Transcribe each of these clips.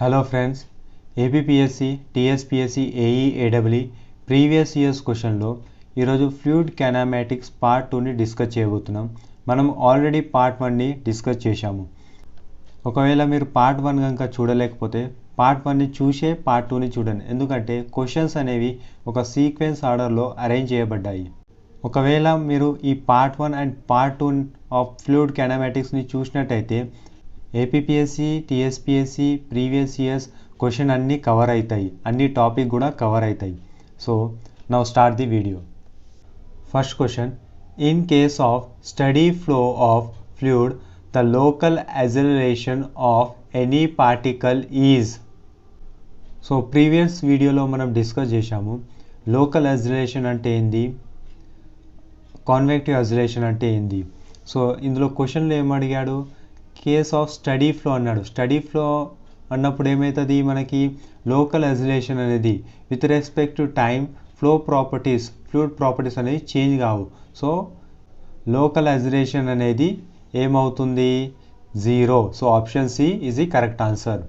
Hello friends, APPSC, TSPSC, AE, AW previous years క్వశ్చన్లో ఈరోజు fluid kinematics part 2ని discuss చేయబోతున్నాం. మనం ఆల్రెడీ పార్ట్ 1ని డిస్కస్ చేశాము. ఒకవేళ మీరు పార్ట్ 1 కనుక చూడలేకపోతే పార్ట్ 1ని చూసే పార్ట్ 2ని చూడండి, ఎందుకంటే క్వశ్చన్స్ అనేవి ఒక సీక్వెన్స్ ఆర్డర్లో అరేంజ్ చేయబడ్డాయి. ఒకవేళ మీరు ఈ part 1 and part 2 of fluid కైనమాటిక్స్ని చూసినట్టయితే APPSC, TSPSC previous years question అన్నీ కవర్ అవుతాయి, అన్ని టాపిక్ కూడా కవర్ అవుతాయి. So now start the video. First question, in case of steady flow of fluid the local acceleration of any particle is. So previous వీడియోలో మనం discuss చేశాము local acceleration అంటే ఏంది, కాన్వెక్టివ్ యాక్సిలరేషన్ అంటే ఏంది. సో ఇందులో క్వశ్చన్లో ఏమడిగాడు, కేస్ ఆఫ్ స్టడీ ఫ్లో అన్నాడు. స్టడీ ఫ్లో అన్నప్పుడు ఏమవుతుంది, మనకి లోకల్ యాక్సిలరేషన్ అనేది with respect to time fluid properties అనేది చేంజ్ కావు. సో లోకల్ యాక్సిలరేషన్ అనేది ఏమవుతుంది, zero. So option C is the correct answer.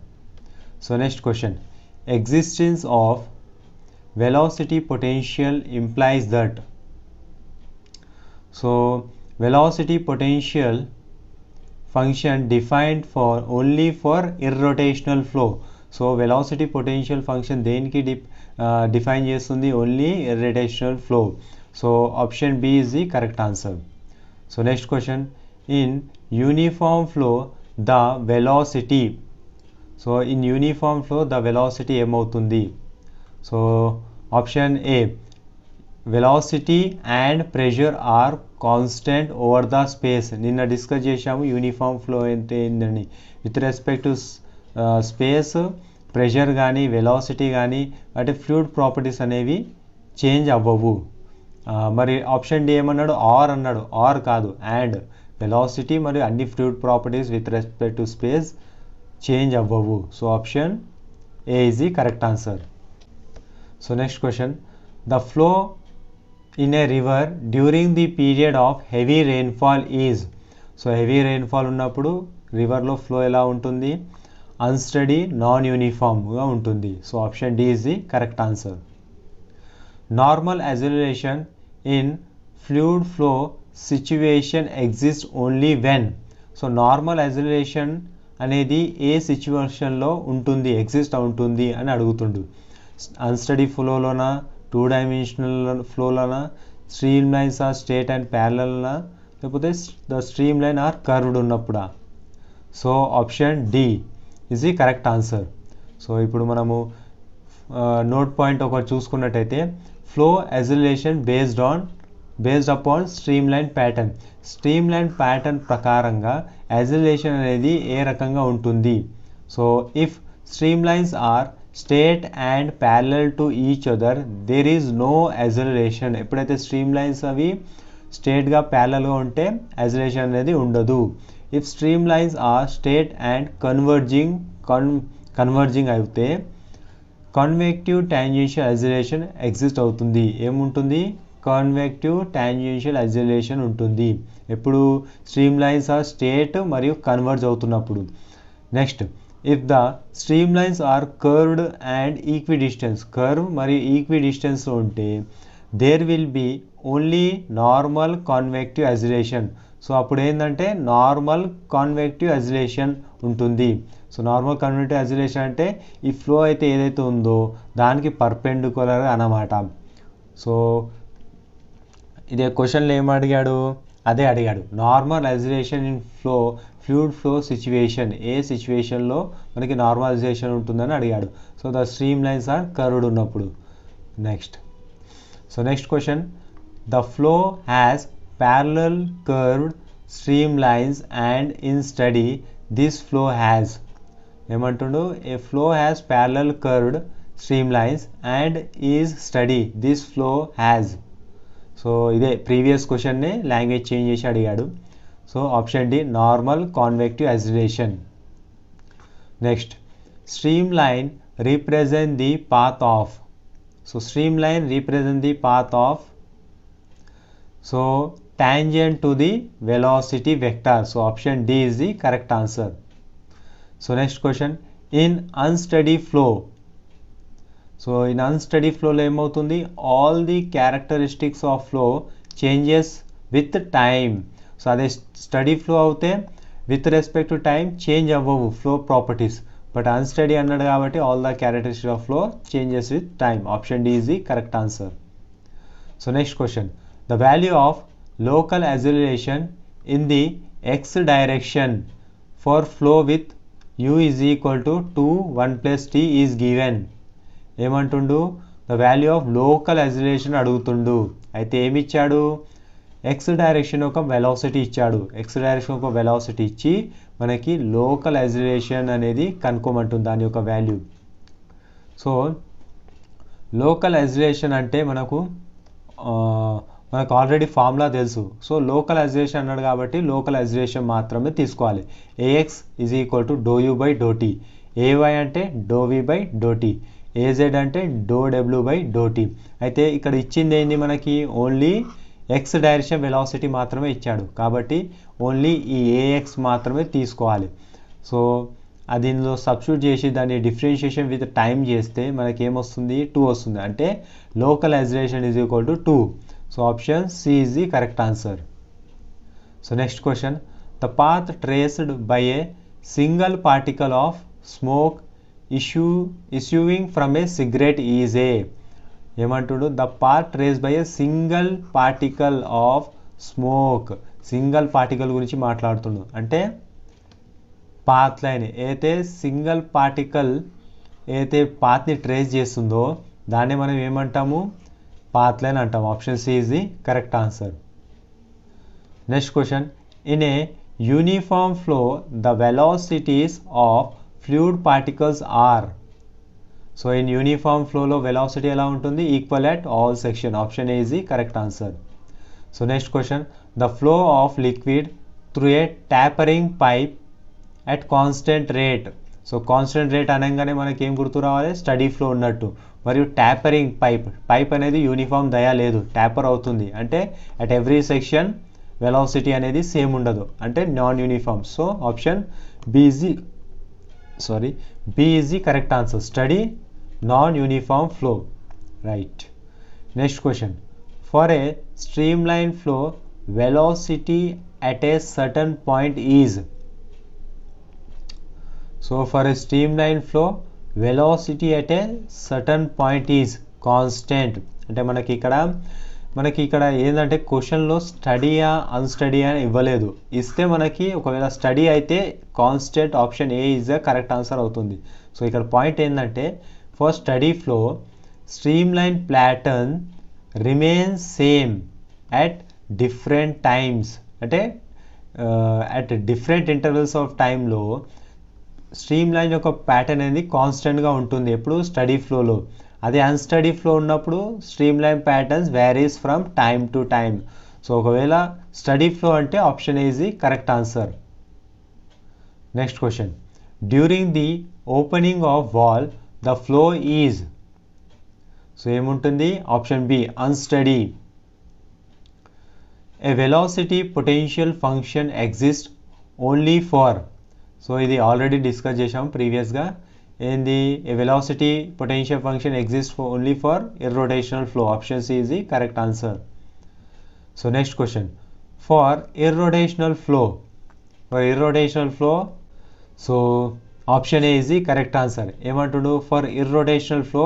So next question, existence of velocity potential implies that. So velocity potential function defined for only for irrotational flow. So velocity potential function దేనికి define చేస్తుంది, only irrotational flow. So option B is the correct answer. So next question, in uniform flow the velocity. So in uniform flow the velocity ఏమవుతుంది. So option A, velocity and pressure are constant over the space. నిన్న discuss చేశాము uniform flow అంటే ఏంటని. With respect to space pressure కానీ velocity కానీ అంటే fluid properties అనేవి change అవ్వవు. మరి ఆప్షన్ డి ఏమన్నాడు, ఆర్ అన్నాడు. ఆర్ కాదు, అండ్. వెలాసిటీ మరియు అన్ని fluid properties with respect to space change అవ్వవు. So option A is the correct answer. So next question, the flow in a river during the period of heavy rainfall is. So heavy rainfall ఉన్నప్పుడు రివర్లో flow ఎలా ఉంటుంది, unsteady, non యూనిఫామ్గా ఉంటుంది. So option D is the correct answer. Normal acceleration in fluid flow situation exist only when. So normal acceleration అనేది ఏ సిచ్యువేషన్లో ఉంటుంది, ఎగ్జిస్ట్ ఉంటుంది అని అడుగుతుండు. అన్స్టడీ ఫ్లోలోనా, 2 డైమెన్షనల్ ఫ్లోలోనా, stream lines are straight and ప్యారలల్నా, లేకపోతే the stream line are curved ఉన్నప్పుడా. So option D is the correct answer. So ఇప్పుడు మనము నోట్ పాయింట్ ఒకటి చూసుకున్నట్టయితే, flow acceleration based upon stream line pattern. Stream line pattern ప్రకారంగా acceleration అనేది ఏ రకంగా ఉంటుంది. So if stream lines are straight and parallel to each other there is no acceleration. ఎప్పుడైతే స్ట్రీమ్ లైన్స్ అవి స్ట్రేట్గా ప్యారలల్గా ఉంటే యాక్సిలరేషన్ అనేది ఉండదు. If stream lines are straight and converging అయితే కాన్వెక్టివ్ టాంజెన్షియల్ యాక్సిలరేషన్ ఎగ్జిస్ట్ అవుతుంది. ఏముంటుంది, కాన్వెక్టివ్ టాంజెన్షియల్ యాక్సిలరేషన్ ఉంటుంది ఎప్పుడు స్ట్రీమ్ లైన్స్ ఆర్ స్ట్రేట్ మరియు కన్వర్జ్ అవుతున్నప్పుడు. Next, if the stream lines are curved and equidistance, curve మరియు ఈక్విడిస్టెన్స్లో ఉంటే there will be only normal convective acceleration. So అప్పుడు ఏంటంటే నార్మల్ కాన్వెక్టివ్ యాక్సిలరేషన్ ఉంటుంది. సో నార్మల్ కాన్వెక్టివ్ యాక్సిలరేషన్ అంటే ఈ ఫ్లో అయితే ఏదైతే ఉందో దానికి పర్పెండిక్యులర్ అన్నమాట. సో ఇదే క్వశ్చన్లో ఏం అడిగాడు, అదే అడిగాడు. Normal acceleration in fluid flow situation, ఏ సిచ్యువేషన్లో మనకి నార్మలైజేషన్ ఉంటుందని అడిగాడు. So the stream lines are curved ఉన్నప్పుడు. Next question, the flow has parallel curved stream lines and in steady this flow has. ఏమంటుండు, a flow has parallel curved stream lines and is steady this flow has. So ఇదే previous క్వశ్చన్ని language change చేసి అడిగాడు. So option D, normal convective acceleration. Next, stream line represent the path of. So stream line represent the path of, so tangent to the velocity vector. So option D is the correct answer. So next question, in unsteady flow. So in unsteady ఫ్లోలో ఏమవుతుంది, all the characteristics of flow changes with time. So అదే steady flow అయితే with respect to time change అవ్వవు flow properties. But unsteady అన్నాడు కాబట్టి all the characteristics of flow changes with time. Option D is the correct answer. So next question, the value of local acceleration in the x direction for flow with u is equal to 2 1 plus t is given. ఏమంటుండు, the value of local acceleration అడుగుతుండు. అయితే ఏమి ఇచ్చాడు, x direction ఒక velocity ఇచ్చాడు. X direction ఒక velocity ఇచ్చి మనకి లోకల్ యాక్సిలరేషన్ అనేది కనుక్కోమంటుంది, దాని యొక్క వాల్యూ. సో లోకల్ యాక్సిలరేషన్ అంటే మనకు ఆల్రెడీ ఫార్ములా తెలుసు. సో లోకల్ యాక్సిలరేషన్ అన్నాడు కాబట్టి లోకల్ యాక్సిలరేషన్ మాత్రమే తీసుకోవాలి. A x is equal to do u by do t, a y అంటే do v by do t, a z అంటే డో డబ్ల్యూ బై డో టీ. అయితే ఇక్కడ ఇచ్చింది ఏంది, మనకి ఓన్లీ ఎక్స్ డైరెక్షన్ వెలాసిటీ మాత్రమే ఇచ్చాడు కాబట్టి ఓన్లీ ఈ ఏఎక్స్ మాత్రమే తీసుకోవాలి. సో అది ఇందులో సబ్స్టిట్యూట్ చేసి దాన్ని డిఫరెన్షియేషన్ విత్ టైం చేస్తే మనకి ఏమొస్తుంది, 2 వస్తుంది. అంటే local acceleration is equal to 2. So option C is the correct answer. So next question, the path traced by a single particle of smoke issuing from a cigarette is a. ఏమంటుడు, the path trace by a single particle of smoke. Single particle గురించి మాట్లాడుతుండు. అంటే path line అయితే single particle అయితే పాత్ని trace చేస్తుందో దాన్ని మనం ఏమంటాము, పాత్ లైన్ అంటాము. Option C is the correct answer. Next question, in a uniform flow the velocities of fluid particles are. So in uniform ఫ్లోలో వెలాసిటీ ఎలా ఉంటుంది, equal at all section. Option A is the correct answer. So next question, the flow of liquid through a tapering pipe at constant rate. So constant rate అనగానే మనకి ఏం గుర్తు రావాలి, study flow ఉన్నట్టు. మరియు ట్యాపరింగ్ పైప్ అనేది uniform దయా లేదు, ట్యాపర్ అవుతుంది. అంటే అట్ ఎవ్రీ సెక్షన్ వెలాసిటీ అనేది సేమ్ ఉండదు, అంటే non uniform. So option B is the correct answer. Steady non uniform flow, right. Next question, for a stream line flow velocity at a certain point is. So for a stream line flow velocity at a certain point is constant. అంటే మనకి ఇక్కడ ఏంటంటే క్వశ్చన్లో స్టడీయా అన్స్టడీయా అని ఇవ్వలేదు. ఇస్తే మనకి ఒకవేళ స్టడీ అయితే constant, option A is the correct answer అవుతుంది. సో ఇక్కడ పాయింట్ ఏంటంటే for study flow stream line pattern remains same at different times. అంటే అట్ డిఫరెంట్ ఇంటర్వెల్స్ ఆఫ్ టైంలో స్ట్రీమ్ లైన్ యొక్క ప్యాటర్న్ అనేది కాన్స్టెంట్గా ఉంటుంది ఎప్పుడు, స్టడీ ఫ్లోలో. అదే అన్స్టడీ ఫ్లో ఉన్నప్పుడు stream line patterns varies from time to time. So ఒకవేళ స్టడీ ఫ్లో అంటే option A is the correct answer. Next question, during the opening of valve the flow is. So ఏముంటుంది, option B unsteady. A velocity potential function exist only for. So ఇది already discuss చేసాం ప్రీవియస్గా. ఏంది, a velocity potential function exist only for irrotational flow. Option C is the correct answer. So next question, for irrotational flow so option A is the correct answer. ఏమంటుండు, for irrotational flow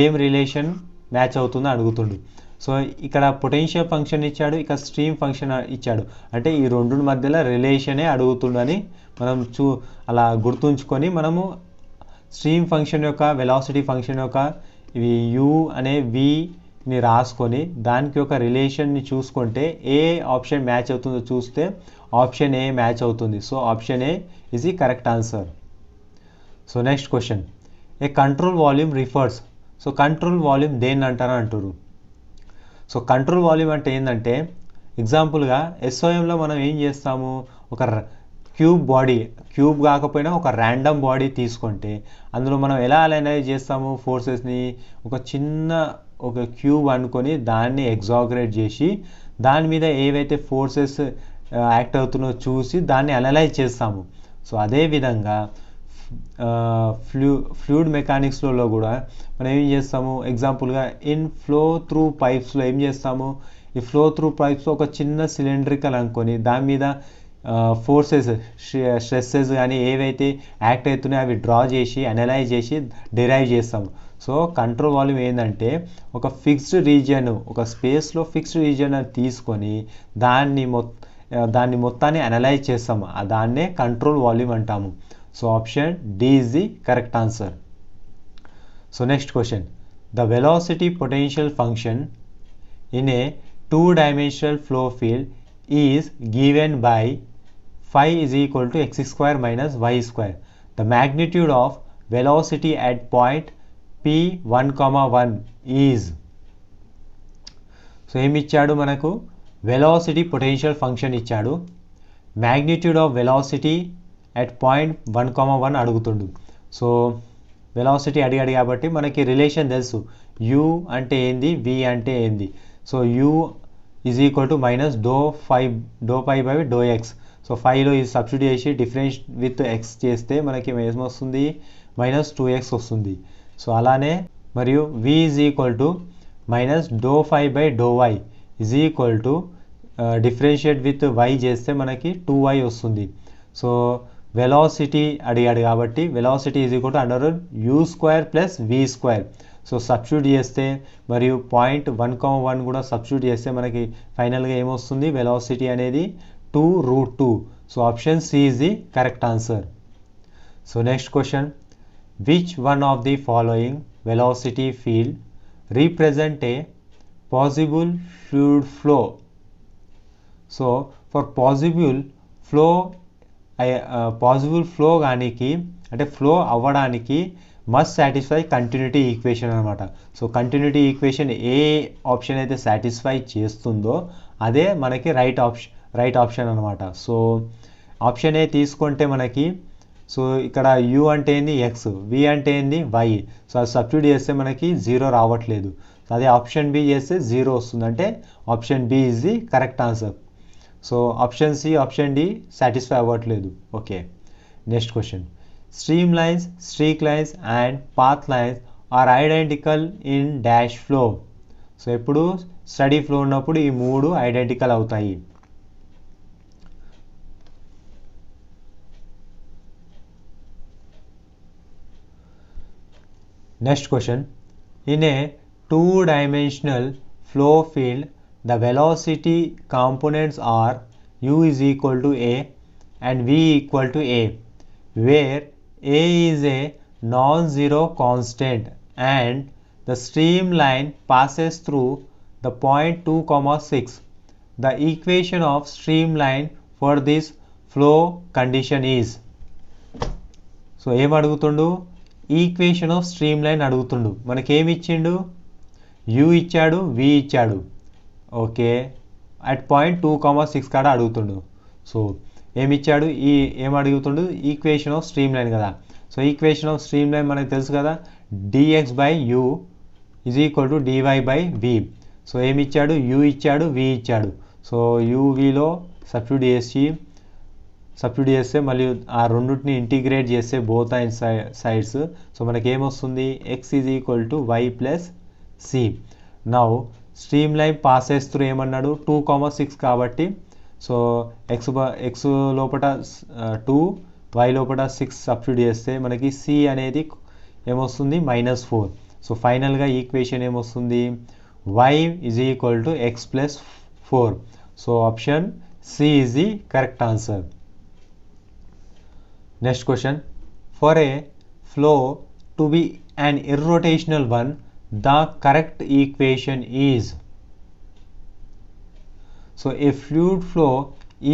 ఏం relation match అవుతుందో అడుగుతుండు. So ఇక్కడ potential function ఇచ్చాడు, ఇక్కడ stream function ఇచ్చాడు. అంటే ఈ రెండు మధ్యలో రిలేషనే అడుగుతుండని మనం అలా గుర్తుంచుకొని మనము స్ట్రీమ్ ఫంక్షన్ యొక్క వెలాసిటీ ఫంక్షన్ యొక్క ఇవి యూ అనే విని రాసుకొని దానికి ఒక రిలేషన్ని చూసుకుంటే ఏ ఆప్షన్ మ్యాచ్ అవుతుందో చూస్తే ఆప్షన్ ఏ మ్యాచ్ అవుతుంది. So option A is the correct answer. So next question, A control volume refers. So control volume దేన్ని అంటారని అంటారు. సో కంట్రోల్ వాల్యూమ్ అంటే ఏంటంటే ఎగ్జాంపుల్గా ఎస్ఓఎంలో మనం ఏం చేస్తాము, ఒక క్యూబ్ కాకపోయినా ఒక ర్యాండమ్ బాడీ తీసుకుంటే అందులో మనం ఎలా అనలైజ్ చేస్తాము, ఫోర్సెస్ని ఒక క్యూబ్ అనుకొని దాన్ని ఎగ్జాగరేట్ చేసి దాని మీద ఏవైతే ఫోర్సెస్ యాక్ట్ అవుతున్నాయో చూసి దాన్ని అనలైజ్ చేస్తాము. సో అదేవిధంగా ఫ్లూయిడ్ మెకానిక్స్లో కూడా మనం ఏం చేస్తాము, ఎగ్జాంపుల్గా ఇన్ ఫ్లో త్రూ పైప్స్లో ఏం చేస్తాము, ఈ ఫ్లో త్రూ పైప్స్లో ఒక చిన్న సిలిండ్రికల్ అనుకొని దాని మీద ఫోర్సెస్ స్ట్రెస్సెస్ కానీ ఏవైతే యాక్ట్ అవుతున్నాయో అవి డ్రా చేసి అనలైజ్ చేసి డిరైవ్ చేస్తాము. సో కంట్రోల్ వాల్యూమ్ ఏంటంటే ఒక ఫిక్స్డ్ రీజియన్, ఒక స్పేస్లో ఫిక్స్డ్ రీజియన్ అని తీసుకొని దాన్ని మొత్తాన్ని అనలైజ్ చేస్తాము, దాన్నే కంట్రోల్ వాల్యూమ్ అంటాము. So option D is the correct answer. So next question, the velocity potential function in a 2-dimensional flow field is given by phi is equal to x square minus y square. The magnitude of velocity at point p1, 1 is. So ఏమి ఇచ్చాడు మనకు, velocity potential function ఇచ్చాడు, magnitude of velocity at point 1, 1 అడుగుతుండు. So velocity అడిగాడు కాబట్టి మనకి relation తెలుసు, u అంటే ఏంది, v అంటే ఏంది. So u is equal to minus do phi by do x. So ఫైవ్లో ఇది సబ్స్టిట్యూట్ చేసి డిఫరెన్స్ విత్ ఎక్స్ చేస్తే మనకి ఏమొస్తుంది, మైనస్ 2x వస్తుంది. సో అలానే మరియు v is equal to minus do phi by do y is equal to differentiate with y చేస్తే మనకి 2y వస్తుంది. సో వెలాసిటీ అడిగాడు కాబట్టి velocity is equal to under u square plus v square. So substitute చేస్తే మరియు point 1, 1 కూడా substitute చేస్తే మనకి ఫైనల్గా ఏమొస్తుంది, వెలాసిటీ అనేది 2√2. So option C is the correct answer. So next question, which one of the following velocity field represent a possible fluid flow. So for possible flow కానీ అంటే ఫ్లో అవ్వడానికి మస్ట్ సాటిస్ఫై కంటిన్యూటీ ఈక్వేషన్ అనమాట. So continuity equation ఏ option అయితే satisfy చేస్తుందో అదే మనకి right option అనమాట. సో ఆప్షన్ ఏ తీసుకుంటే మనకి, సో ఇక్కడ u అంటే ఏంది ఎక్స్, v అంటే ఏంది y. సో అది సబ్స్టిట్యూట్ చేస్తే మనకి 0 రావట్లేదు. అదే ఆప్షన్ బి చేస్తే 0 వస్తుంది, అంటే option B is the correct answer. So option C, option D satisfy అవ్వట్లేదు. Okay, next question, stream lines, streak lines and path lines are identical in dash flow. So ఎప్పుడు steady flow ఉన్నప్పుడు ఈ మూడు identical అవుతాయి. Next question, in a 2-dimensional flow field the velocity components are u is equal to a and v equal to a, where a is a non-zero constant and the streamline passes through the point 2, 6. The equation of streamline for this flow condition is. So ఏం అడుగుతుండు, equation of stream line అడుగుతుండు. మనకేమి ఇచ్చిండు, u ఇచ్చాడు, v ఇచ్చాడు. Okay, at point 2, 6 కాడ అడుగుతుండు. So ఏమిచ్చాడు, ఏం అడుగుతుండు, ఈక్వేషన్ ఆఫ్ స్ట్రీమ్ లైన్ కదా. So equation of stream line మనకు తెలుసు కదా, dx by u is equal to dy by v. So ఏమి ఇచ్చాడు, u ఇచ్చాడు, v ఇచ్చాడు. సో uvలో సబ్స్టిట్యూట్ చేస్తే మళ్ళీ ఆ రెండింటిని ఇంటిగ్రేట్ చేస్తే బోత్ సైడ్స్. సో మనకి ఏమొస్తుంది, x is equal to y plus c. Now stream line passes through ఏమన్నాడు, 2, 6 కాబట్టి సో x లోపల 2, y లోపల 6 సబ్స్టిట్యూట్ చేస్తే మనకి c అనేది ఏమొస్తుంది, -4. సో ఫైనల్గా ఈక్వేషన్ ఏమొస్తుంది, y is equal to x plus 4. So option C is the correct answer. Next question, for a flow to be an irrotational one the correct equation is. So a fluid flow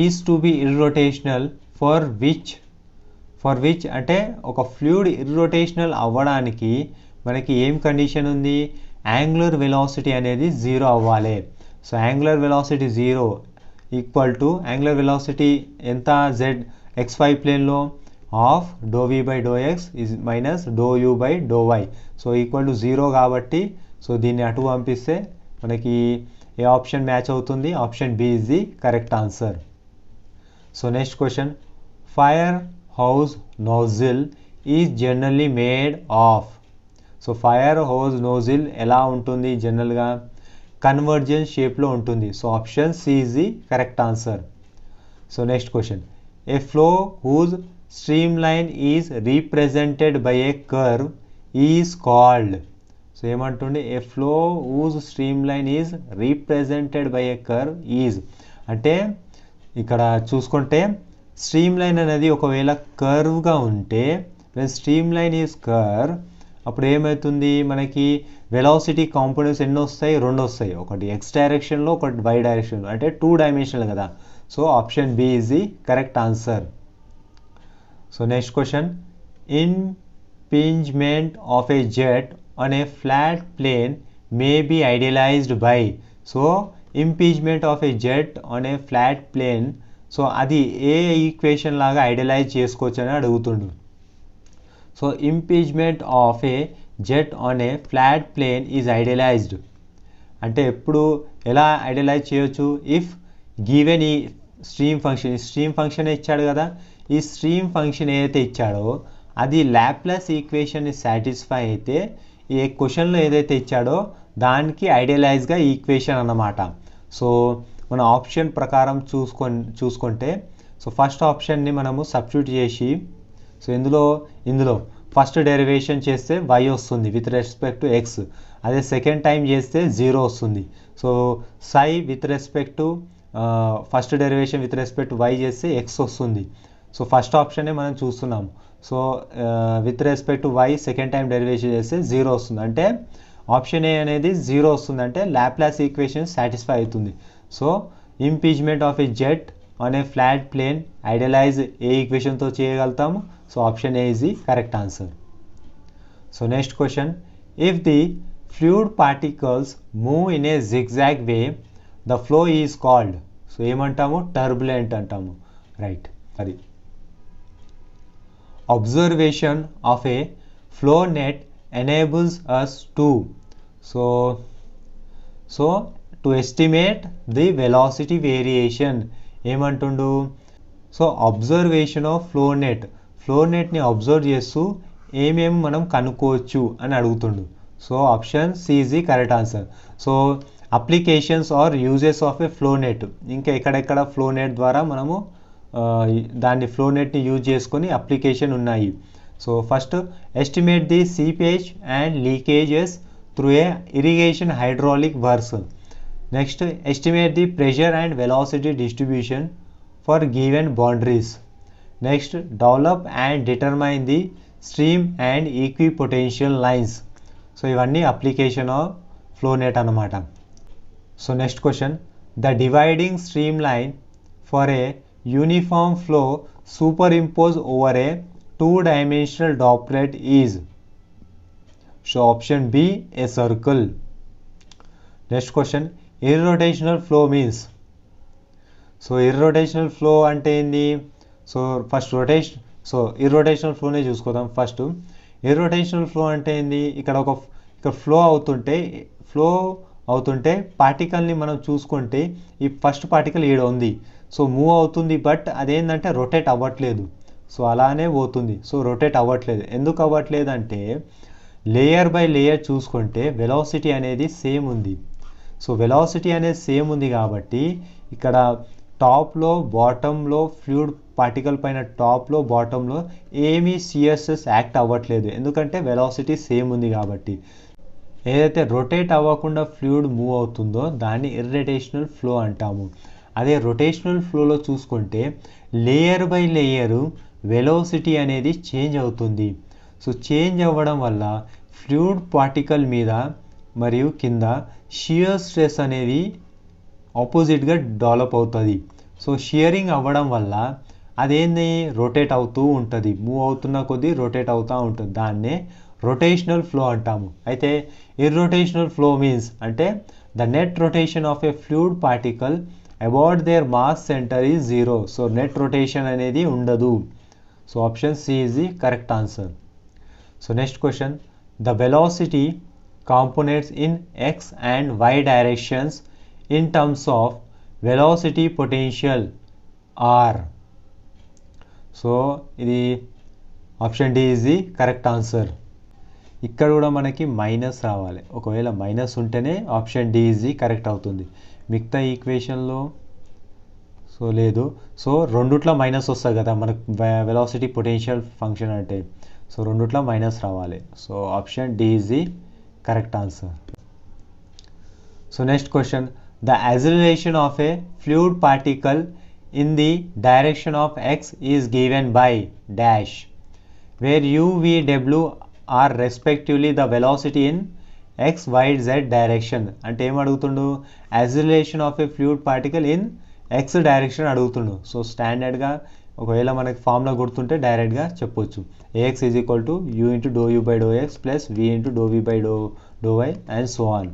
is to be irrotational for which అంటే ఒక fluid irrotational అవ్వడానికి మనకి ఏం condition ఉంది, angular velocity అనేది 0 అవ్వాలి. So angular velocity 0 equal to angular velocity ఎంత, z xy ప్లేన్లో of do v by do x is minus do u by do y. So equal to 0 కాబట్టి సో దీన్ని అటు పంపిస్తే మనకి ఏ ఆప్షన్ మ్యాచ్ అవుతుంది, option B is the correct answer. So next question, fire hose nozzle is generally made of. So fire hose nozzle ఎలా ఉంటుంది జనరల్గా, కన్వర్జెన్స్ షేప్లో ఉంటుంది. So option C is the correct answer. So next question, a flow whose stream line is represented by a curve is called. So ఏమంటుండే, a flow whose stream line is represented by a curve is అంటే ఇక్కడ చూసుకుంటే stream line అనేది ఒకవేళ కర్వ్గా ఉంటే, stream line is curve, అప్పుడు ఏమవుతుంది మనకి వెలాసిటీ కాంపోనెంట్స్ ఎన్ని వస్తాయి, 2 వస్తాయి. ఒకటి x డైరెక్షన్లో, ఒకటి y డైరెక్షన్లో, అంటే 2 డైమెన్షనల్ కదా. So option B is the correct answer. So next question, impingement of a jet on a flat plane may be idealized by. So impingement of a jet on a flat plane, so అది ఏ equation లాగా ఐడియలైజ్ చేసుకోవచ్చు అని అడుగుతుండు. So impingement of a jet on a flat plane is idealized అంటే ఎప్పుడు ఎలా ఐడియలైజ్ చేయొచ్చు, ఇఫ్ గివెన్ ఈ స్ట్రీమ్ ఫంక్షన్ ఇచ్చాడు కదా, ఈ స్ట్రీమ్ ఫంక్షన్ ఏదైతే ఇచ్చాడో అది లాప్లాస్ ఈక్వేషన్ని సాటిస్ఫై అయితే ఈ క్వశ్చన్లో ఏదైతే ఇచ్చాడో దానికి ఐడియలైజ్గా ఈక్వేషన్ అన్నమాట. సో మన ఆప్షన్ ప్రకారం చూసుకుంటే, సో ఫస్ట్ ఆప్షన్ని మనము సబ్స్టిట్యూట్ చేసి, సో ఇందులో ఫస్ట్ డెరివేషన్ చేస్తే y వస్తుంది విత్ రెస్పెక్ట్ టు x, అదే సెకండ్ టైం చేస్తే 0 వస్తుంది. So psi with respect to first derivation with respect to y చేస్తే x వస్తుంది. సో ఫస్ట్ ఆప్షన్నే మనం చూస్తున్నాం. So with respect to y second time derivation చేస్తే 0 వస్తుంది, అంటే ఆప్షన్ ఏ అనేది 0 వస్తుంది, అంటే లాప్లాస్ ఈక్వేషన్ సాటిస్ఫై అవుతుంది. So impingement of a jet on a flat plane idealize ఏ ఈక్వేషన్తో చేయగలుగుతాము. So option A is the correct answer. So next question, if the fluid particles move in a zigzag way the flow is called. So ఏమంటాము, turbulent అంటాము. Right. అది observation of a flow net enables us to to estimate the velocity variation. ఏమంటుండు, so observation of flow నెట్ని observe చేస్తూ ఏమేమి మనం కనుక్కోవచ్చు అని అడుగుతుండు. So option C is the correct answer. So applications or uses of a flow net, ఇంకా ఎక్కడెక్కడ ఫ్లో నెట్ ద్వారా మనము దాన్ని ఫ్లో నెట్ని యూజ్ చేసుకొని అప్లికేషన్ ఉన్నాయి. So first, estimate the seepage and leakages through a irrigation hydraulic works. Next, estimate the pressure and velocity distribution for given boundaries. Next, develop and determine the stream and equipotential lines. So ఇవన్నీ application of flow net అన్నమాట. So next question, the dividing stream line for a uniform flow super impose over a 2-dimensional droplet is. So option B, a circle. Next question, irrotational flow means. So irrotational flow అంటే ఏంది, so first irrotational flow నే చూసుకుందాం. First irrotational flow అంటే ఏంది, ఇక్కడ flow అవుతుంటే పార్టికల్ని మనం చూసుకుంటే ఈ ఫస్ట్ పార్టికల్ ఈడ ఉంది, సో మూవ్ అవుతుంది, బట్ అదేంటంటే రొటేట్ అవ్వట్లేదు. సో అలానే పోతుంది. సో రొటేట్ అవ్వట్లేదు. ఎందుకు అవ్వట్లేదు అంటే లేయర్ బై లేయర్ చూసుకుంటే వెలాసిటీ అనేది సేమ్ ఉంది. సో వెలాసిటీ అనేది సేమ్ ఉంది కాబట్టి ఇక్కడ టాప్లో బాటంలో ఫ్లూయిడ్ పార్టికల్ పైన టాప్లో బాటంలో ఏమీ సిఎస్ఎస్ యాక్ట్ అవ్వట్లేదు, ఎందుకంటే వెలాసిటీ సేమ్ ఉంది కాబట్టి. ఏదైతే రొటేట్ అవ్వకుండా ఫ్లూయిడ్ మూవ్ అవుతుందో దాన్ని ఇర్రోటేషనల్ ఫ్లో అంటాము. అదే రొటేషనల్ ఫ్లోలో చూసుకుంటే లేయర్ బై లేయరు వెలాసిటీ అనేది చేంజ్ అవుతుంది. సో చేంజ్ అవ్వడం వల్ల ఫ్లూయిడ్ పార్టికల్ మీద మరియు కింద షియర్ స్ట్రెస్ అనేది ఆపోజిట్గా డెవలప్ అవుతుంది. సో షియరింగ్ అవ్వడం వల్ల అదేంది రొటేట్ అవుతూ ఉంటుంది, మూవ్ అవుతున్న కొద్దీ రొటేట్ అవుతూ ఉంటుంది. దాన్నే రొటేషనల్ ఫ్లో అంటాము. అయితే ఇర్రోటేషనల్ ఫ్లో మీన్స్ అంటే the net rotation of a fluid particle about their mass centre is 0. So net rotation అనేది ఉండదు. So option C is the correct answer. So next question, the velocity components in x and y directions in terms of velocity potential are. So ఇది option D is the correct answer. ఇక్కడ కూడా మనకి minus రావాలి, ఒకవేళ minus ఉంటేనే option D is the correct అవుతుంది. మిగతా ఈక్వేషన్లో సో లేదు, సో రెండుట్లో మైనస్ వస్తుంది కదా మనకు వెలాసిటీ పొటెన్షియల్ ఫంక్షన్ అంటే, సో రెండుట్లో మైనస్ రావాలి. So option D is the correct answer. So next question, the acceleration of a fluid particle in the direction of x is given by dash, where u, v, w are respectively the velocity in x, y, z direction. అంటే ఏం అడుగుతుండు, acceleration of a fluid particle in x direction అడుగుతుండు. So స్టాండర్డ్గా ఒకవేళ మనకి formula గుర్తుంటే డైరెక్ట్గా చెప్పొచ్చు, ax is equal to u into do u by do x plus v into do v by do y and so on.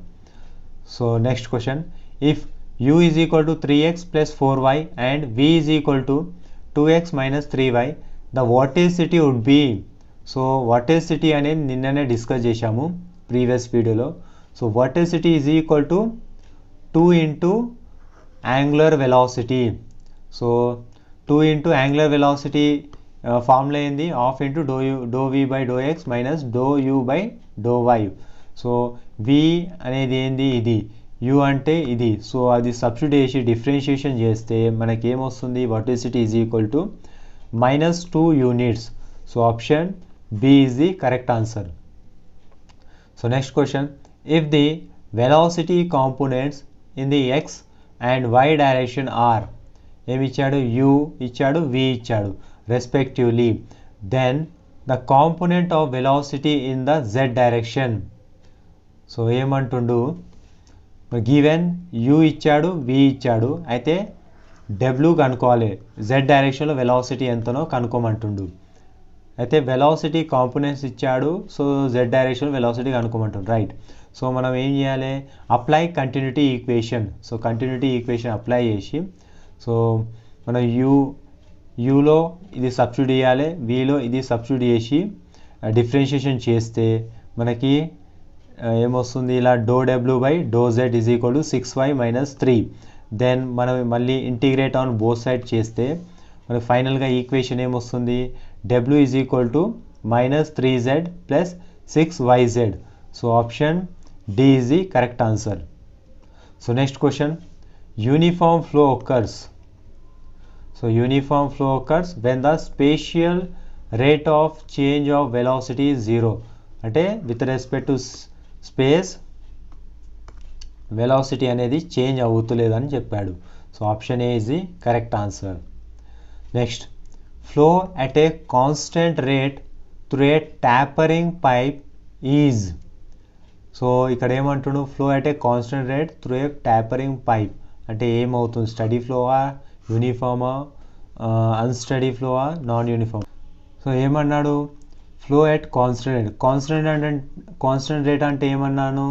So next question, if u is equal to 3x plus 4y and v is equal to 2x minus 3y, the vorticity would be. So vorticity అనేది నిన్ననే discuss చేశాము previous వీడియోలో. So vorticity is equal to 2 into angular velocity. So 2 into angular velocity formula ఏంది, half into do v by do x minus do u by do y. So v అనేది ఏంది, ఇది u అంటే ఇది, so అది substitute చేసి differentiation చేస్తే మనకి ఏమొస్తుంది, vorticity is equal to -2 units. So option B is the correct answer. So next question, if the velocity components in the x and y direction are, ఏమి ఇచ్చాడు, u ఇచ్చాడు, v ఇచ్చాడు respectively, then the component of velocity in the z direction. So ఏమంటుండు, given u ఇచ్చాడు, v ఇచ్చాడు, అయితే w కనుక్కోవాలి, z డైరెక్షన్లో వెలాసిటీ ఎంతనో కనుక్కోమంటుండు. అయితే వెలాసిటీ కాంపోనెంట్స్ ఇచ్చాడు, సో z డైరెక్షన్ వెలాసిటీ కనుక్కోమంటుండు, రైట్. సో మనం ఏం చేయాలి, apply continuity equation. So continuity equation apply చేసి, సో మనం యూలో ఇది సబ్స్టిట్యూట్ చేయాలి, వీలో ఇది సబ్స్టిట్యూట్ చేసి డిఫరెన్షియేషన్ చేస్తే మనకి ఏమొస్తుంది, ఇలా డో డబ్ల్యూ by do z is equal to 6y minus 3. Then మనం మళ్ళీ ఇంటిగ్రేట్ ఆన్ బోత్ సైడ్ చేస్తే మనకి ఫైనల్గా ఈక్వేషన్ ఏమొస్తుంది, డబ్ల్యూ is equal to -3z plus 6yz. So option D is the correct answer. So next question, uniform flow occurs. So uniform flow occurs when the spatial rate of change of velocity is 0. అంటే with respect to space velocity అనేది change అవుతలేదని చెప్పాడు. So option A is the correct answer. Next, flow at a constant rate through a tapering pipe is. So ఇక్కడ ఏమంటున్నాడు, flow at a constant rate through a tapering pipe అంటే ఏమవుతుంది, steady ఫ్లోవా, యూనిఫామా, unsteady ఫ్లోవా, non uniform. So ఏమన్నాడు, flow at constant rate అంటే ఏమన్నాను,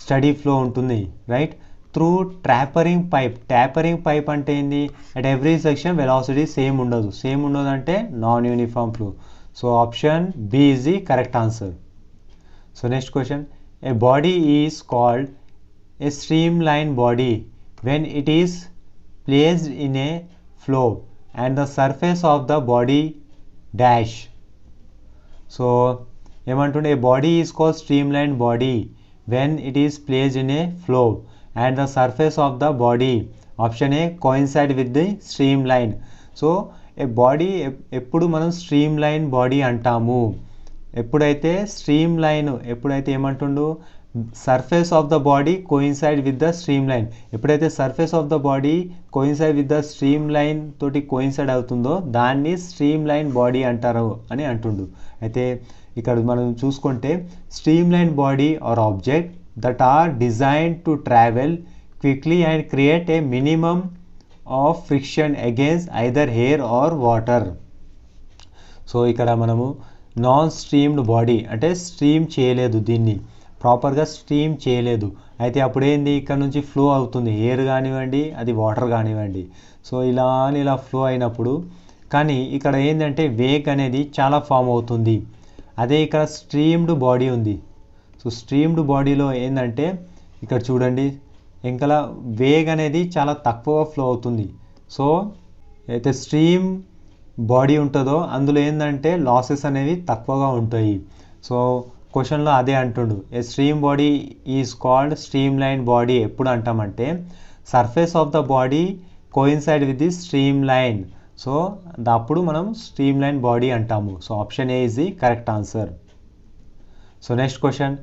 స్టడీ ఫ్లో ఉంటుంది, రైట్, త్రూ ట్యాపరింగ్ పైప్ అంటే ఏంది, at every section velocity same ఉండదు అంటే non uniform flow. So option B is the correct answer. So next question, a body is called a stream line body when it is placed in a flow and the surface of the body dash. So ఏమంటుండే, a body is called stream line body when it is placed in a flow and the surface of the body, option A coincide with the stream line. So a body ఎప్పుడు మనం stream line body అంటాము, ఎప్పుడైతే ఏమంటుండు, surface of the body coincide with the stream line, ఎప్పుడైతే surface of the body coincide with the stream line తోటి coincide అవుతుందో దాన్ని stream line body అంటారు అని అంటుండు. అయితే ఇక్కడ మనం చూసుకుంటే stream line body or object that are designed to travel quickly and create a minimum of friction against either air or water. So ఇక్కడ మనము నాన్ స్ట్రీమ్డ్ బాడీ అంటే స్ట్రీమ్ చేయలేదు, దీన్ని ప్రాపర్గా స్ట్రీమ్ చేయలేదు, అయితే అప్పుడు ఏంది, ఇక్కడ నుంచి ఫ్లో అవుతుంది, ఎయిర్ కానివ్వండి అది వాటర్ కానివ్వండి. సో ఇలా ఫ్లో అయినప్పుడు, కానీ ఇక్కడ ఏంటంటే వేగ్ అనేది చాలా ఫామ్ అవుతుంది, అదే ఇక్కడ స్ట్రీమ్డ్ బాడీ ఉంది. సో స్ట్రీమ్డ్ బాడీలో ఏంటంటే ఇక్కడ చూడండి, ఇంకా వేగ్ అనేది చాలా తక్కువ ఫ్లో అవుతుంది. సో అయితే బాడీ ఉంటుందో అందులో ఏంటంటే లాసెస్ అనేవి తక్కువగా ఉంటాయి. సో క్వశ్చన్లో అదే అంటుండు, a stream body is called stream line body ఎప్పుడు అంటామంటే surface of the body coincide with the stream line. So అప్పుడు మనం స్ట్రీమ్ లైన్ బాడీ అంటాము. So option A is the correct answer. So next question,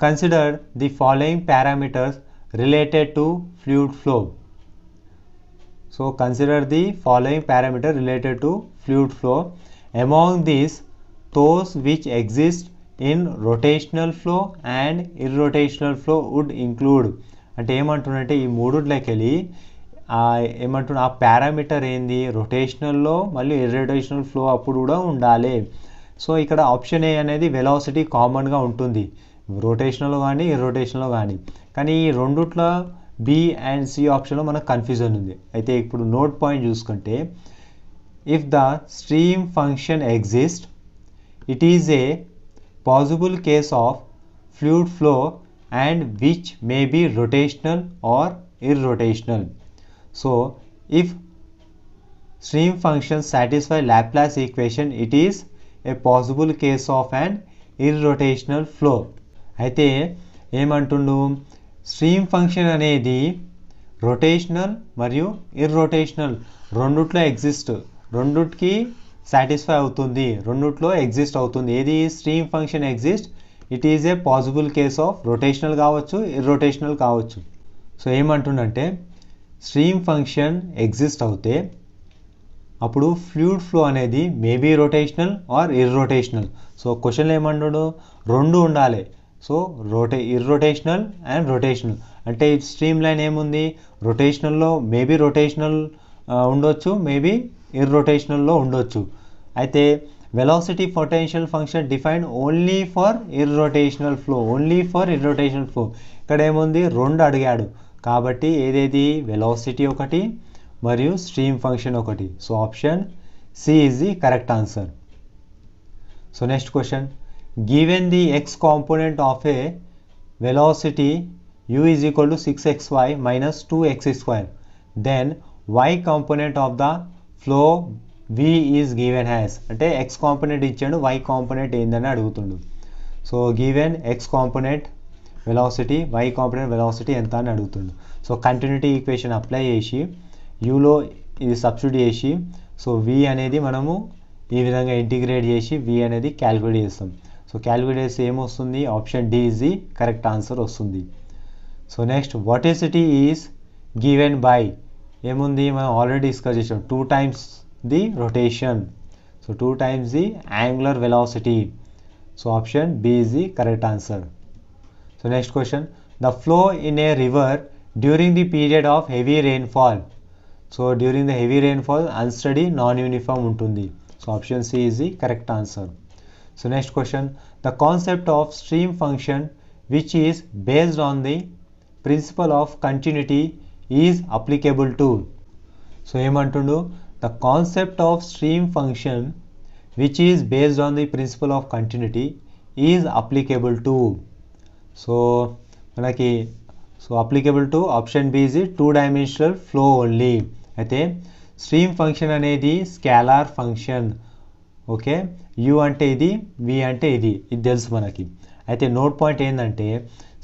consider the following parameters related to fluid flow. So consider the following parameter related to fluid flow. Among these, those which exist in rotational flow and irrotational flow would include. అంటే ఏమంటున్నంటే ఈ మూడుట్లోకి వెళ్ళి ఏమంటున్నా ఆ parameter ఏంది, రొటేషనల్లో మళ్ళీ irrotational flow అప్పుడు కూడా ఉండాలి. సో ఇక్కడ ఆప్షన్ ఏ అనేది వెలాసిటీ కామన్గా ఉంటుంది రొటేషనల్లో కానీ ఇర్రోటేషనల్లో కానీ. కానీ ఈ రెండుట్లో బి అండ్ సి ఆప్షన్లో మనకు కన్ఫ్యూజన్ ఉంది. అయితే ఇప్పుడు నోట్ పాయింట్ చూసుకుంటే, if the stream function exist it is a possible case of fluid flow and which may be rotational or irrotational. So if stream function satisfy Laplace equation it is a possible case of and irrotational flow. అయితే ఏమంటుండు, stream function అనేది rotational మరియు irrotational రెండుట్లో exist, రెండుకి satisfy అవుతుంది, రెండుట్లో exist అవుతుంది. ఏది stream function exist it is a possible case of rotational కావచ్చు, ఇర్రోటేషనల్ కావచ్చు. సో ఏమంటుండంటే స్ట్రీమ్ ఫంక్షన్ ఎగ్జిస్ట్ అవుతే అప్పుడు ఫ్లూయిడ్ ఫ్లో అనేది maybe rotational or irrotational. So క్వశ్చన్లో ఏమంటాడు, రెండు ఉండాలి. సో ఇర్రోటేషనల్ అండ్ రొటేషనల్ అంటే స్ట్రీమ్ లైన్ ఏముంది, రొటేషనల్లో మేబీ రొటేషనల్ ఉండొచ్చు, మేబీ ఇర్రోటేషనల్లో ఉండొచ్చు. అయితే velocity potential function defined only for irrotational flow, only for irrotational flow. ఇక్కడ ఏముంది, రెండు అడిగాడు కాబట్టి ఏదేది వెలాసిటీ ఒకటి మరియు స్ట్రీమ్ ఫంక్షన్ ఒకటి. So option C is the correct answer. So next question, given the x component of a velocity u is equal to 6xy minus 2x square, then y component of the flow v is given as. అంటే x component ఇచ్చాడు, y component ఏందని అడుగుతుండు. So given x component velocity, y component velocity ఎంత అని అడుగుతుండు. So continuity equation apply చేసి యూలో ఇది substitute చేసి సో v అనేది మనము ఈ విధంగా ఇంటిగ్రేట్ చేసి v అనేది క్యాలిక్యులేట్ చేస్తాం. సో క్యాలిక్యులేట్ చేస్తే ఏమొస్తుంది, option D is the correct answer వస్తుంది. So next, vorticity is given by ఏముంది, మనం ఆల్రెడీ డిస్కస్ చేసాం, 2 times the rotation. So 2 times the angular velocity. So option B is the correct answer. So next question, the flow in a river during the period of heavy rainfall. So during the heavy rainfall unsteady non uniform ఉంటుంది. So option C is the correct answer. So next question, the concept of stream function which is based on the principle of continuity is applicable to. So ఏమంటుండు, the concept of stream function which is based on the principle of continuity is applicable to. So మనకి applicable to option B is two dimensional flow only. అయితే stream function అనేది scalar function. Okay, u అంటే ఇది, v అంటే ఇది తెలుసు మనకి. అయితే నోట్ పాయింట్ ఏంటంటే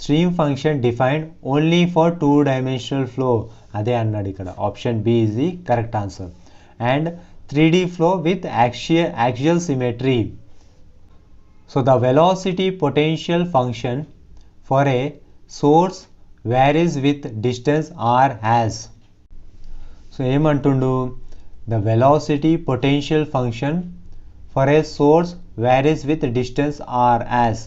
stream function defined only for 2 dimensional flow, అదే అన్నాడు ఇక్కడ. Option B is the correct answer. And 3D flow with axial symmetry. So the velocity potential function for a source varies with distance r as. So ఏమంటుండు, the velocity potential function for a source varies with distance r as.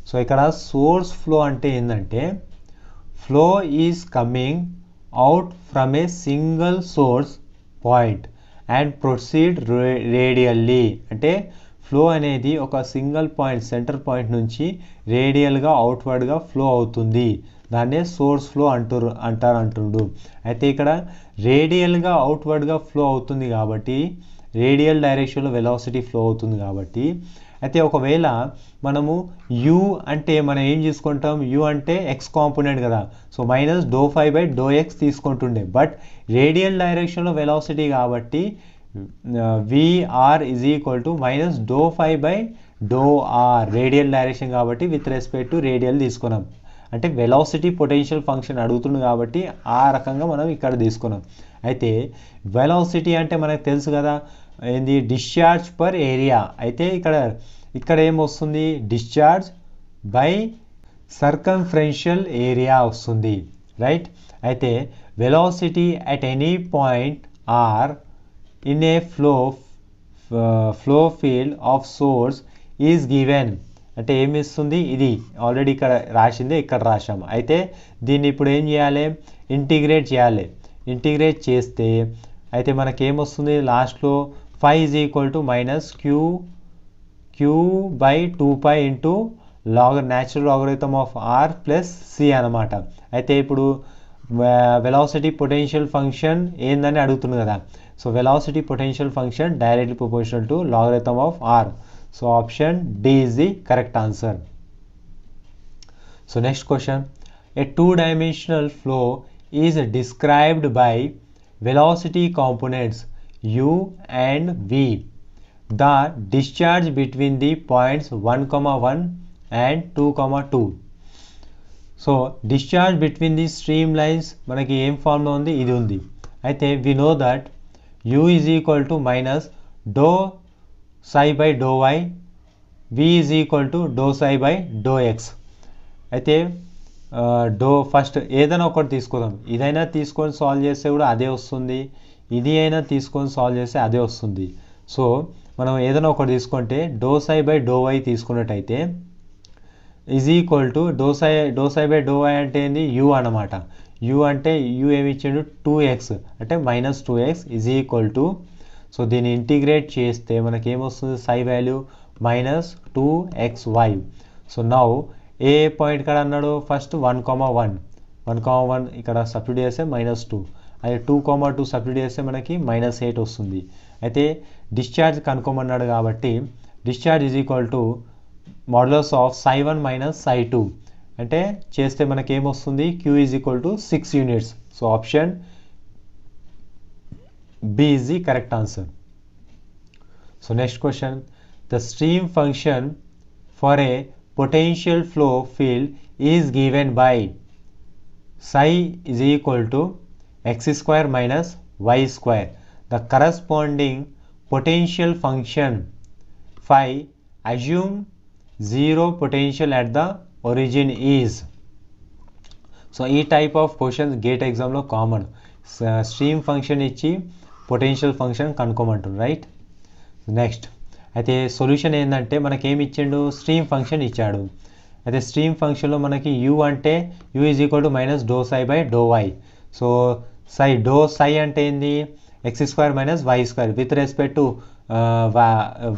So ఇక్కడ source flow అంటే ఏంటంటే flow is coming out from a single source point and proceed radially. అంటే flow అనేది ఒక single point centre point నుంచి రేడియల్గా అవుట్వర్డ్గా flow అవుతుంది, దాన్నే source flow అంటుండు. అయితే ఇక్కడ రేడియల్గా అవుట్వర్డ్గా ఫ్లో అవుతుంది కాబట్టి రేడియల్ డైరెక్షన్లో వెలాసిటీ ఫ్లో అవుతుంది కాబట్టి. అయితే ఒకవేళ మనము యూ అంటే మనం ఏం తీసుకుంటాం, యూ అంటే ఎక్స్ కాంపోనెంట్ కదా, సో మైనస్ ∂φ/∂x తీసుకుంటుండే. బట్ రేడియల్ డైరెక్షన్లో వెలాసిటీ కాబట్టి v r is equal to minus do phi by do r, radial direction కాబట్టి విత్ రెస్పెక్ట్ టు రేడియల్ తీసుకున్నాం. అంటే వెలాసిటీ పొటెన్షియల్ ఫంక్షన్ అడుగుతుంది కాబట్టి ఆ రకంగా మనం ఇక్కడ తీసుకున్నాం. అయితే వెలాసిటీ అంటే మనకు తెలుసు కదా ఏంది, డిశ్చార్జ్ పర్ ఏరియా. అయితే ఇక్కడ ఏమొస్తుంది, డిశ్చార్జ్ బై సర్కంఫరెన్షియల్ ఏరియా వస్తుంది, రైట్. అయితే velocity at any point or in a flow field of source is given. అంటే ఏమి ఇస్తుంది, ఇది ఆల్రెడీ ఇక్కడ రాసిందే ఇక్కడ రాసాము. అయితే దీన్ని ఇప్పుడు ఏం చేయాలి, ఇంటిగ్రేట్ చేయాలి. ఇంటిగ్రేట్ చేస్తే అయితే మనకేమొస్తుంది లాస్ట్లో phi is equal to minus q by 2π into natural logarithm of r plus c అనమాట. అయితే ఇప్పుడు వెలాసిటీ పొటెన్షియల్ ఫంక్షన్ ఏందని అడుగుతుంది కదా. So velocity potential function directly proportional to logarithm of r. So option D is the correct answer. So next question, a two-dimensional flow is described by velocity components u and v. The discharge between the points 1,1 and 2,2. So discharge between the streamlines మనకి ఏం formula ఉంది, ఇది ఉంది. అయితే we know that u is equal to minus dou psi by dou y, v is equal to dou psi by dou x. అయితే first ఏదైనా ఒకటి తీసుకుందాం. ఇదైనా తీసుకొని సాల్వ్ చేస్తే కూడా అదే వస్తుంది, ఇది అయినా తీసుకొని సాల్వ్ చేస్తే అదే వస్తుంది. సో మనం ఏదైనా ఒకటి తీసుకుంటే do psi by do y తీసుకున్నట్టయితే is equal to do psi by do y అంటే ఏంది, యూ అనమాట. యూ అంటే యూ ఏమి ఇచ్చిండు 2x, అంటే minus 2x is equal to, so దీన్ని ఇంటిగ్రేట్ చేస్తే మనకేమొస్తుంది, psi value minus 2xy. So now a point ఇక్కడ అన్నాడు, ఫస్ట్ 1,1 ఇక్కడ సబ్స్టిట్యూట్ చేస్తే -2, అదే 2,2 సబ్స్టిట్యూట్ చేస్తే మనకి -8 వస్తుంది. అయితే డిశ్చార్జ్ కనుక్కోమన్నాడు కాబట్టి discharge is equal to modulus of ψ1 minus ψ2 అంటే చేస్తే మనకి ఏమొస్తుంది, q is equal to 6 units. So option B is the correct answer. So next question, the stream function for a potential flow field is given by psi is equal to x square minus y square. The corresponding potential function phi assume zero potential at the origin is. So ఈ type of questions gate exam లో common. Stream function ఇచ్చి potential function కనుక్కోమంటారు, right. Next అయితే solution ఏంటంటే మనకేమి ఇచ్చిండు, stream function ఇచ్చాడు. అయితే stream ఫంక్షన్లో మనకి యూ అంటే u is equal to minus do psi by do y. So do psi అంటే ఏంది, x square minus y square with respect to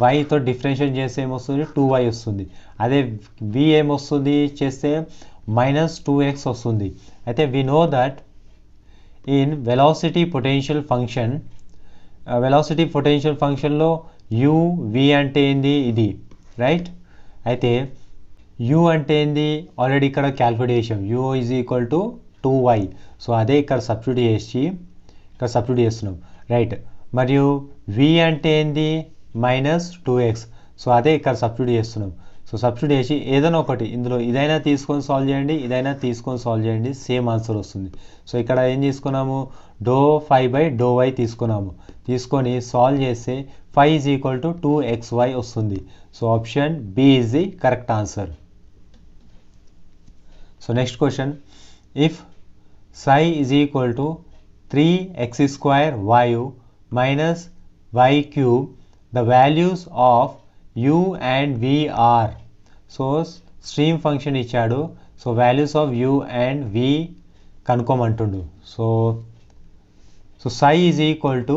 వైతో డిఫరెన్షియేట్ చేస్తే ఏమొస్తుంది, 2y వస్తుంది. అదే వి ఏమొస్తుంది చేస్తే మైనస్ 2x వస్తుంది. అయితే we know that in velocity potential ఫంక్షన్లో యూ వి అంటే ఏంది, ఇది రైట్. అయితే యూ అంటే ఏంది ఆల్రెడీ ఇక్కడ క్యాల్కులేట్ చేసాం, you is equal to 2y. So అదే ఇక్కడ సబ్స్టిట్యూట్ చేస్తున్నాం, రైట్. మరియు వి అంటే ఏంది మైనస్ 2x. సో అదే ఇక్కడ సబ్స్టిట్యూట్ చేస్తున్నాం. సో సబ్స్టిట్యూట్ చేసి ఏదైనా ఒకటి ఇందులో ఇదైనా తీసుకొని సాల్వ్ చేయండి, ఇదైనా తీసుకొని సాల్వ్ చేయండి, సేమ్ ఆన్సర్ వస్తుంది. సో ఇక్కడ ఏం తీసుకున్నాము, do phi by do y తీసుకొని సాల్వ్ చేస్తే phi is equal to 2xy వస్తుంది. So option B is the correct answer. So next question, if psi is equal to 3x² minus y cube, the values of u and v are. So stream function ఇచ్చాడు, so values of u and v కనుక్కోమంటుండు. So psi is equal to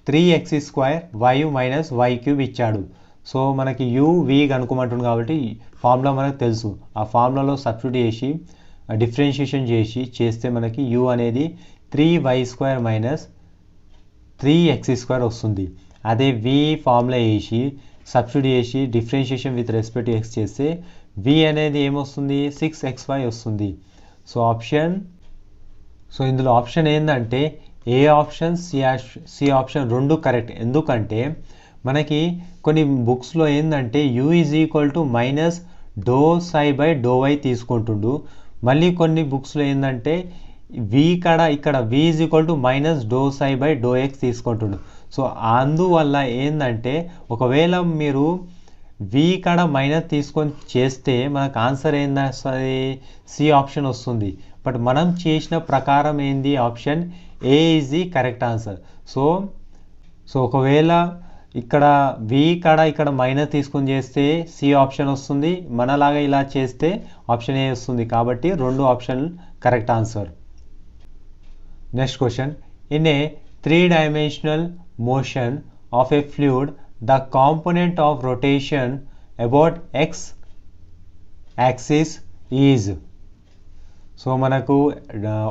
3x² minus y cube ఇచ్చాడు. So మనకి u v కనుక్కోమంటుంది కాబట్టి formula మనకు తెలుసు, ఆ ఫార్ములాలో substitute చేసి డిఫరెన్షియేషన్ చేస్తే మనకి u అనేది 3y² మైనస్ 3x² వస్తుంది. అదే v ఫార్ములా వేసి సబ్స్టిట్యూట్ చేసి differentiation with respect to x చేస్తే v అనేది ఏమొస్తుంది, 6xy వస్తుంది. సో ఇందులో ఆప్షన్ ఏంటంటే ఏ ఆప్షన్ సి ఆప్షన్ రెండు కరెక్ట్. ఎందుకంటే మనకి కొన్ని బుక్స్లో ఏంటంటే u is equal to minus do psi by do y తీసుకుంటుండు. మళ్ళీ కొన్ని బుక్స్లో ఏంటంటే వి ఇక్కడ v is equal to minus do psi by do x తీసుకుంటుండు. సో అందువల్ల ఏంటంటే ఒకవేళ మీరు వి కాడ మైనస్ తీసుకొని చేస్తే మనకు ఆన్సర్ ఏంది వస్తుంది, సి ఆప్షన్ వస్తుంది. బట్ మనం చేసిన ప్రకారం ఏంది, option A is the correct answer. So ఒకవేళ ఇక్కడ వి కాడ ఇక్కడ మైనస్ తీసుకొని చేస్తే సి ఆప్షన్ వస్తుంది, మనలాగా ఇలా చేస్తే ఆప్షన్ ఏ వస్తుంది. కాబట్టి రెండు option correct answer. Next question, in A 3-dimensional motion of a fluid, the component of rotation about x axis is. So మనకు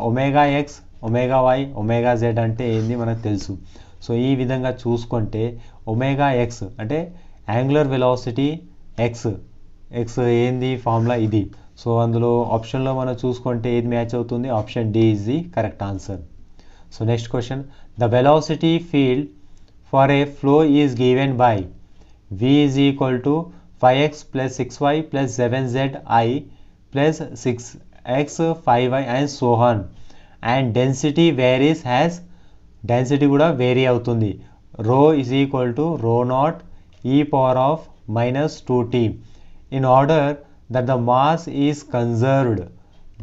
omega x, omega y, omega z అంటే ఏంది మనకు తెలుసు. సో ఈ విధంగా చూసుకుంటే ఒమేగా ఎక్స్ అంటే యాంగులర్ వెలాసిటీ ఎక్స్ ఏంది ఫార్ములా ఇది. సో అందులో ఆప్షన్లో మనం చూసుకుంటే ఏది మ్యాచ్ అవుతుంది, option D is the correct answer. So next question, the velocity field for a flow is given by v is equal to 5x plus 6y plus 7zi plus 6x 5y and so on. And density varies has, density కూడా vary అవుతుంది. రో is equal to రో not ఈ power of minus 2t. In order that the mass is conserved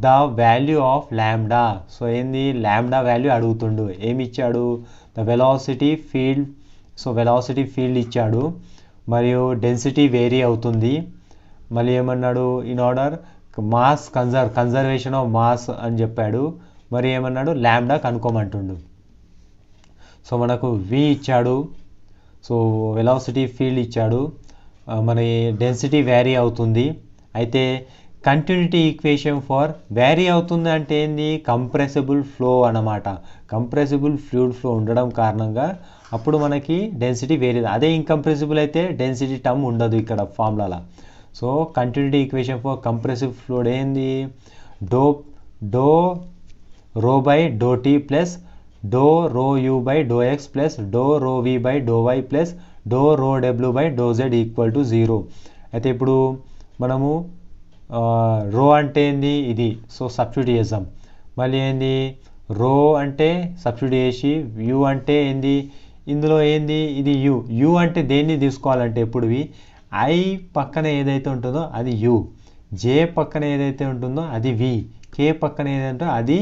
the value of ల్యాండా. So ఏంది ల్యాండా value అడుగుతుండు. ఏమి ఇచ్చాడు, the velocity field. So velocity field ఇచ్చాడు, మరియు డెన్సిటీ వేరీ అవుతుంది. మళ్ళీ ఏమన్నాడు, in order mass conservation of mass అని చెప్పాడు. మరి ఏమన్నాడు, ల్యాండా కనుక్కోమంటుండు. సో మనకు వి ఇచ్చాడు, సో వెలాసిటీ ఫీల్డ్ ఇచ్చాడు, మన డెన్సిటీ వేరీ అవుతుంది. అయితే కంటిన్యూటీ ఈక్వేషన్ ఫర్ వేరీ అవుతుంది అంటే ఏంది, కంప్రెసిబుల్ ఫ్లో అన్నమాట. కంప్రెసిబుల్ ఫ్లూయిడ్ ఫ్లో ఉండడం కారణంగా అప్పుడు మనకి డెన్సిటీ వేరీ. అదే ఇంకంప్రెసిబుల్ అయితే డెన్సిటీ టర్మ్ ఉండదు ఇక్కడ ఫార్ములాలో. So continuity equation for compressive fluid ఏంది, do rho by do t plus do rho u by do x plus do rho v by do y plus do rho డబ్ల్యూ by do z equal to 0. అయితే ఇప్పుడు మనము రో అంటే ఏంది ఇది, so substitute చేద్దాం. మళ్ళీ ఏంది రో అంటే సబ్స్టిట్యూట్ చేసి, యూ అంటే ఏంది, ఇందులో ఏంది ఇది యూ అంటే దేన్ని తీసుకోవాలంటే ఎప్పుడువి ఐ పక్కన ఏదైతే ఉంటుందో అది యూ, జే పక్కన ఏదైతే ఉంటుందో అది వి, కే పక్కన ఏదైతే ఉంటుందో అది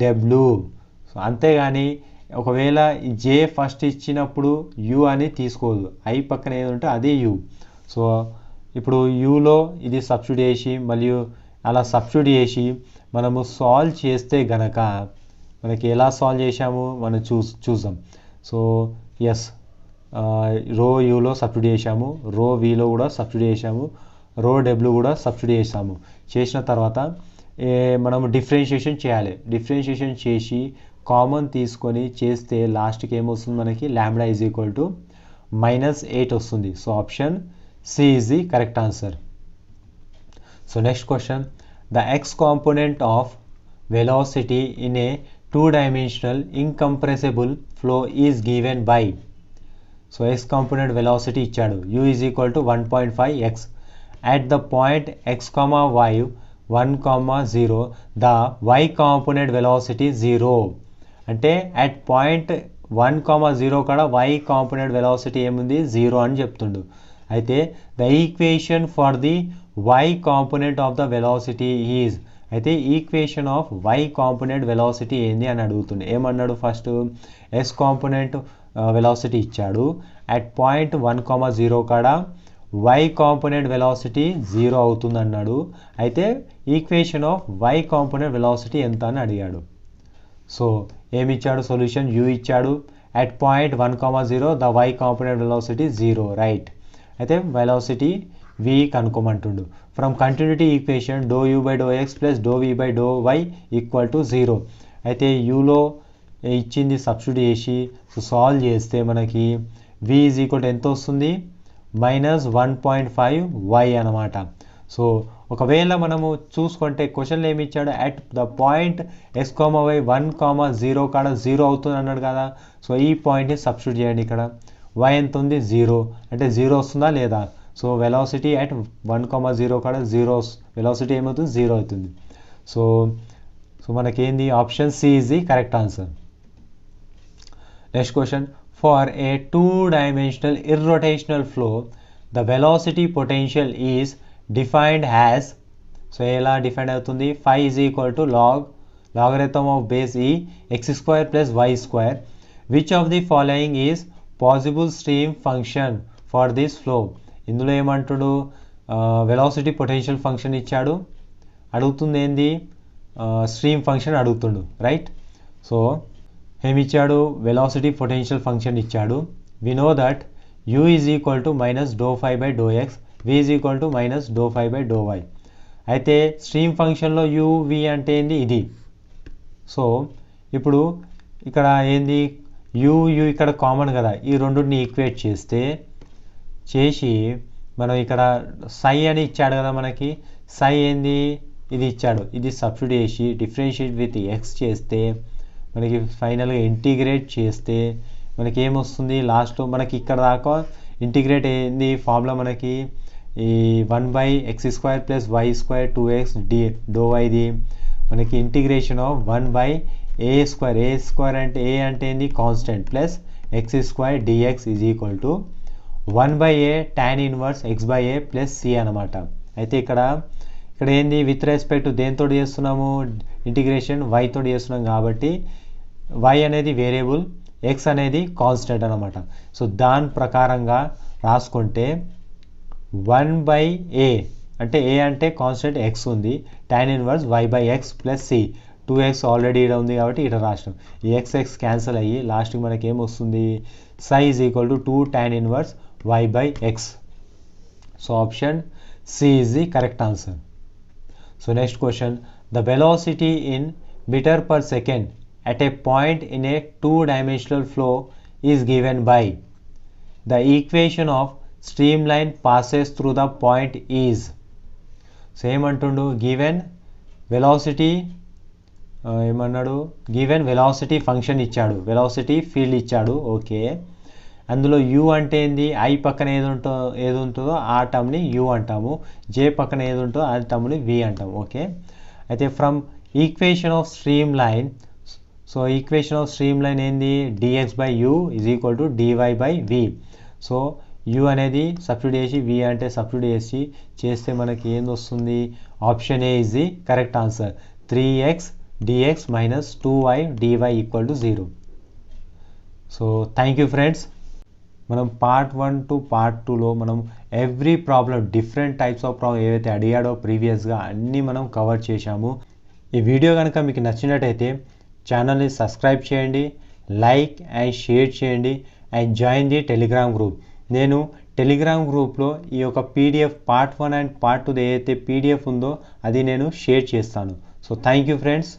డబ్ల్యూ. సో అంతేగాని ఒకవేళ జే ఫస్ట్ ఇచ్చినప్పుడు యూ అని తీసుకోదు, ఐ పక్కన ఏది ఉంటే అది యూ. సో ఇప్పుడు యూలో ఇది సబ్స్టిట్యూట్ చేసి మరియు అలా సబ్స్టిట్యూట్ చేసి మనము సాల్వ్ చేస్తే గనక మనకి ఎలా సాల్వ్ చేసాము మనం చూద్దాం. సో ఎస్, రో యూలో సబ్స్టిట్యూట్ చేసాము, రో విలో కూడా సబ్స్టిట్యూట్ చేసాము, రో డబ్ల్యూ కూడా సబ్స్టిట్యూట్ చేసాము. చేసిన తర్వాత మనము డిఫరెన్షియేషన్ చేయాలి. డిఫరెన్షియేషన్ చేసి కామన్ తీసుకొని చేస్తే లాస్ట్కి ఏమొస్తుంది మనకి, ల్యాండా ఈజ్ ఈక్వల్ టు -8 వస్తుంది. So option C is the correct answer. So next question, the x component of velocity in a 2-dimensional incompressible flow is given by. So x component velocity ఇచ్చాడు, u is equal to 1.5x. At the point x comma y 1,0, the y component velocity 0. అంటే at point 1,0 కాడ y component velocity ఏముంది, 0 అని చెప్తుండు. అయితే the equation for the y component of the velocity is, అయితే equation of y component velocity ఏంది అని అడుగుతుండే. ఏమన్నాడు, ఫస్ట్ s కాంపోనెంట్ వెలాసిటీ ఇచ్చాడు, అట్ పాయింట్ 1,0 కాడ y కాంపోనెంట్ వెలాసిటీ 0 అవుతుంది అన్నాడు. అయితే equation of y component velocity ఎంత అని అడిగాడు. సో ఏమి ఇచ్చాడు, సొల్యూషన్ u ఇచ్చాడు, at point 1,0 the y component velocity 0, right. అయితే వెలాసిటీ v కనుక్కోమంటుండు. From continuity equation do u by do x plus do v by do y equal to 0. అయితే యూలో ఇచ్చింది సబ్స్టిట్యూట్ చేసి సాల్వ్ చేస్తే మనకి v ఈజ్ ఈక్వల్ టు ఎంత వస్తుంది, -1.5y అనమాట. సో ఒకవేళ మనము చూసుకుంటే క్వశ్చన్లో ఏమి ఇచ్చాడు, at the point x, y 1, 0 కాడ 0 అవుతుంది అన్నాడు కదా. సో ఈ పాయింట్ని సబ్స్టిట్యూట్ చేయండి. ఇక్కడ y ఎంత ఉంది 0, అంటే 0 వస్తుందా లేదా. సో వెలాసిటీ అట్ 1, 0 కాడ 0, వెలాసిటీ ఏమవుతుంది 0 అవుతుంది. సో మనకేంది option C is the correct answer. Next question, for a 2-dimensional irrotational flow the velocity potential is defined as, so ఎలా డిఫైన్ అవుతుంది, phi is equal to logarithm of base e x square plus y square. Which of the following is possible stream function for this flow? ఇందులో ఏమంటాడు, velocity potential function ఇచ్చాడు, అడుగుతుంది ఏంది stream function అడుగుతుండు, right. So ఏమిచ్చాడు, velocity potential function ఇచ్చాడు. We know that u is equal to minus dou phi by dou x, v is equal to minus dou phi by dou y. అయితే stream ఫంక్షన్లో u v అంటే ఏంది ఇది. So ఇప్పుడు ఇక్కడ ఏంది u ఇక్కడ కామన్ కదా, ఈ రెండుని ఈక్వేట్ చేసి మనం ఇక్కడ సై అని ఇచ్చాడు కదా మనకి, సై ఏంది ఇది ఇచ్చాడు, ఇది సబ్స్టిట్యూట్ చేసి డిఫరెన్షియేట్ విత్ x చేస్తే మనకి ఫైనల్గా ఇంటిగ్రేట్ చేస్తే మనకి ఏమొస్తుంది లాస్ట్లో, మనకి ఇక్కడ దాకా ఇంటిగ్రేట్ అయింది ఫార్ములా మనకి ఈ 1/x² + y² 2x dou yది మనకి ఇంటిగ్రేషన్ ఆఫ్ 1/a² అంటే a అంటే ఏంది constant plus x² dx is equal to 1/a tan inverse x/a plus c అనమాట. అయితే ఇక్కడ ఏంది విత్ రెస్పెక్ట్ దేంతో చేస్తున్నాము, ఇంటిగ్రేషన్ y తోటి చేస్తున్నాం కాబట్టి y అనేది వేరియబుల్, x అనేది కాన్స్టెంట్ అనమాట. సో దాని ప్రకారంగా రాసుకుంటే 1/a అంటే a అంటే కాన్స్టెంట్ x ఉంది, tan inverse y/x plus c, 2x already ఇక్కడ ఉంది కాబట్టి ఇక్కడ రాసినాం. ఈ x క్యాన్సిల్ అయ్యి లాస్ట్కి మనకి ఏమొస్తుంది, psi is equal to 2 tan inverse y/x. So option C is the correct answer. So next question, the velocity in metre per second at a point in a 2-dimensional flow is given by, the equation of streamline passes through the point is. Same అంటుండు, given velocity ఏమన్నాడు, given velocity function ఇచ్చాడు, velocity field ఇచ్చాడు, okay. అందులో u అంటే ఏంది, i పక్కన ఏది ఉంటుందో ఆ టర్మ్ని u అంటాము, j పక్కన ఏది ఉంటుందో ఆ టర్మ్ని v అంటాము, ఓకే. అయితే from equation of stream line, so equation of stream line ఏంది, dx/u is equal to dy/v. So u అనేది సబ్స్టిట్యూట్ చేసి v అంటే సబ్స్టిట్యూట్ చేస్తే మనకి ఏంది వస్తుంది, option A is the correct answer. 3x dx minus 2y dy equal to 0. So thank you friends. మనం part 1 to part 2లో మనం every problem, different types of problem ఏవైతే అడిగాడో ప్రీవియస్గా అన్నీ మనం కవర్ చేశాము. ఈ వీడియో కనుక మీకు నచ్చినట్టయితే ఛానల్ని సబ్స్క్రైబ్ చేయండి, లైక్ అండ్ షేర్ చేయండి and join the Telegram group. నేను టెలిగ్రామ్ గ్రూప్లో ఈ యొక్క పీడిఎఫ్ పార్ట్ 1 అండ్ పార్ట్ 2 ఏదైతే పీడిఎఫ్ ఉందో అది నేను షేర్ చేస్తాను. So thank you friends.